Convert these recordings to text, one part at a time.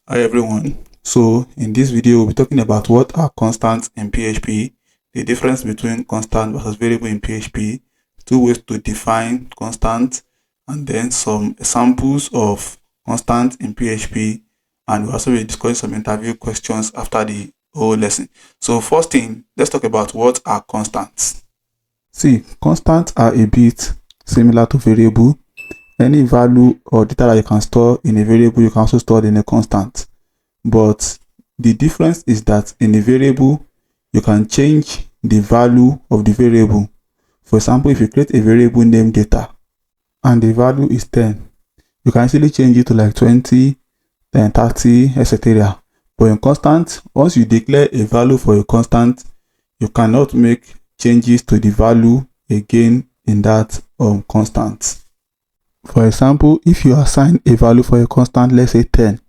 Hi everyone. So in this video we'll be talking about what are constants in PHP, the difference between constant versus variable in PHP, two ways to define constant, and then some examples of constant in PHP, and we'll also be discussing some interview questions after the whole lesson. So first thing, let's talk about what are constants. See, constants are a bit similar to variable. Any value or data that you can store in a variable, you can also store in a constant. But the difference is that in a variable, you can change the value of the variable. For example, if you create a variable named data and the value is 10, you can easily change it to like 20, then 30, etc. But in constant, once you declare a value for a constant, you cannot make changes to the value again in that constant. For example, if you assign a value for a constant, let's say 10,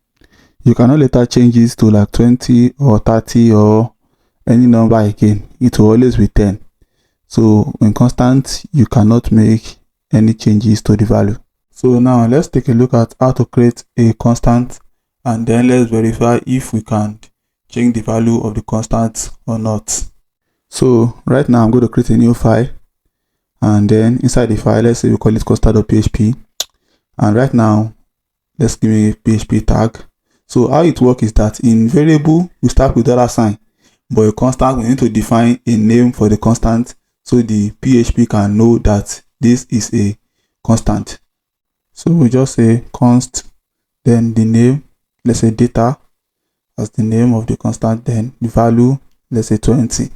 you cannot later change it to like 20 or 30 or any number again. It will always be 10. So in constant, you cannot make any changes to the value. So now let's take a look at how to create a constant, and then let's verify if we can change the value of the constant or not. So right now I'm going to create a new file, and then inside the file, let's say we call it constant.php. And right now, let's give me a PHP tag. So how it works is that in variable, we start with $sign, but a constant, we need to define a name for the constant so the PHP can know that this is a constant. So we just say const, then the name, let's say data as the name of the constant, then the value, let's say 20.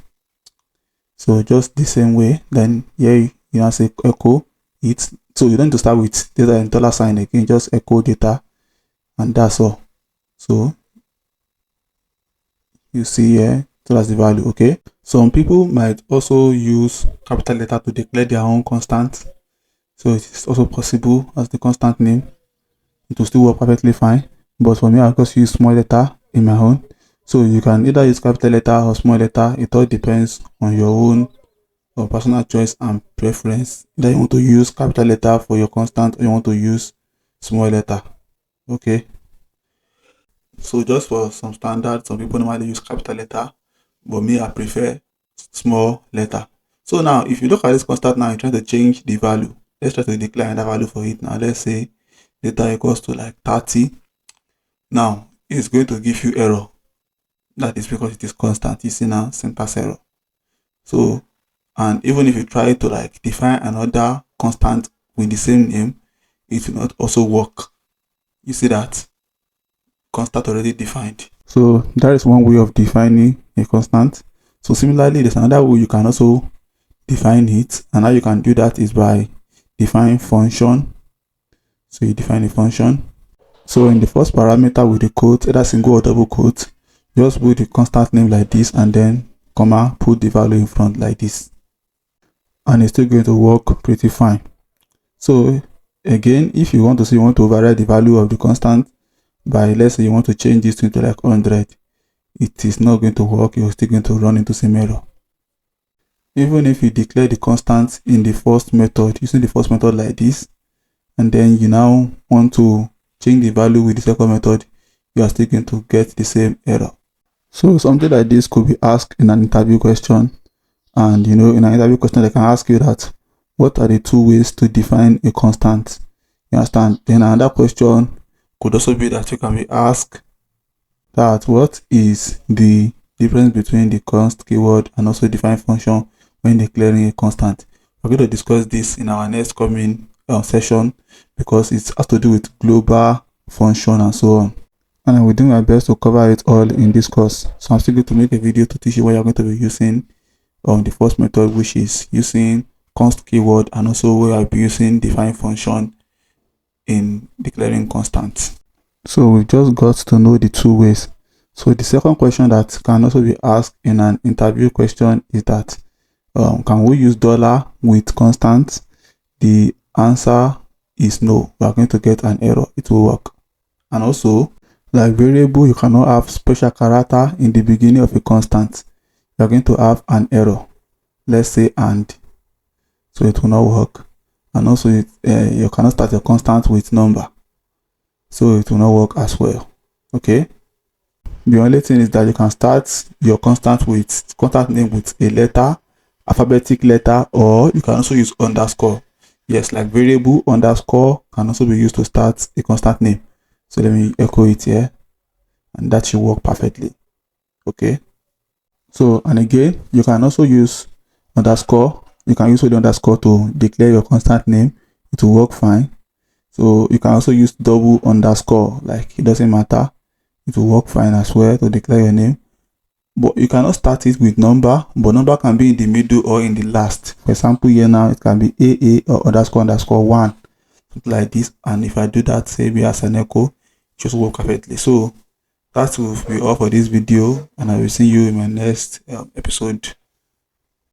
So just the same way, then here you now say echo it. So you don't need to start with data and $sign again, just echo data, and that's all. So you see here, so that's the value. Okay, some people might also use capital letter to declare their own constant, so it is also possible as the constant name. It will still work perfectly fine, but for me, I'll just use small letter in my own. So you can either use capital letter or small letter. It all depends on your own or personal choice and preference. Either you want to use capital letter for your constant or you want to use small letter. Okay, so just for some standards, some people normally use capital letter, but me, I prefer small letter. So now if you look at this constant now, you're trying to change the value. Let's try to declare another value for it. Now let's say data equals to like 30. Now it's going to give you error. That is because it is constant. You see now, syntax error. So, and even if you try to like define another constant with the same name, it will not also work. You see that constant already defined. So that is one way of defining a constant. So similarly, there's another way you can also define it, and how you can do that is by defining function. So you define a function. So in the first parameter with the quote, either single or double quote, just put the constant name like this and then comma, put the value in front like this, and it's still going to work pretty fine. So again, if you want to override the value of the constant by, let's say you want to change this to like 100, it is not going to work. You're still going to run into same error. Even if you declare the constant in the first method, using the first method like this, and then you now want to change the value with the second method, you are still going to get the same error. So something like this could be asked in an interview question, and in an interview question they can ask you that what are the two ways to define a constant. You understand? Then another question could also be that you can be asked that what is the difference between the const keyword and also define function when declaring a constant. We're going to discuss this in our next coming session because it has to do with global function and so on, and I will do my best to cover it all in this course. So I'm still going to make a video to teach you what you're going to be using on the first method, which is using const keyword, and also where I'll be using define function in declaring constants. So we've just got to know the two ways. So the second question that can also be asked in an interview question is that can we use dollar with constants? The answer is no. We are going to get an error. It will work. And also, like variable, you cannot have special character in the beginning of a constant. You are going to have an error. Let's say and, so it will not work. And also you cannot start your constant with number, so it will not work as well. Okay. The only thing is that you can start your constant name with a letter, alphabetic letter, or you can also use underscore. Yes, like variable underscore can also be used to start a constant name. So let me echo it here, and that should work perfectly. Okay. So, and again, you can also use underscore. You can use the underscore to declare your constant name. It will work fine. So you can also use double underscore, like it doesn't matter. It will work fine as well to declare your name. But you cannot start it with number, but number can be in the middle or in the last. For example, here now it can be AA or underscore 1, something like this. And if I do that, say we as an echo, it just work perfectly. So that will be all for this video, and I will see you in my next episode.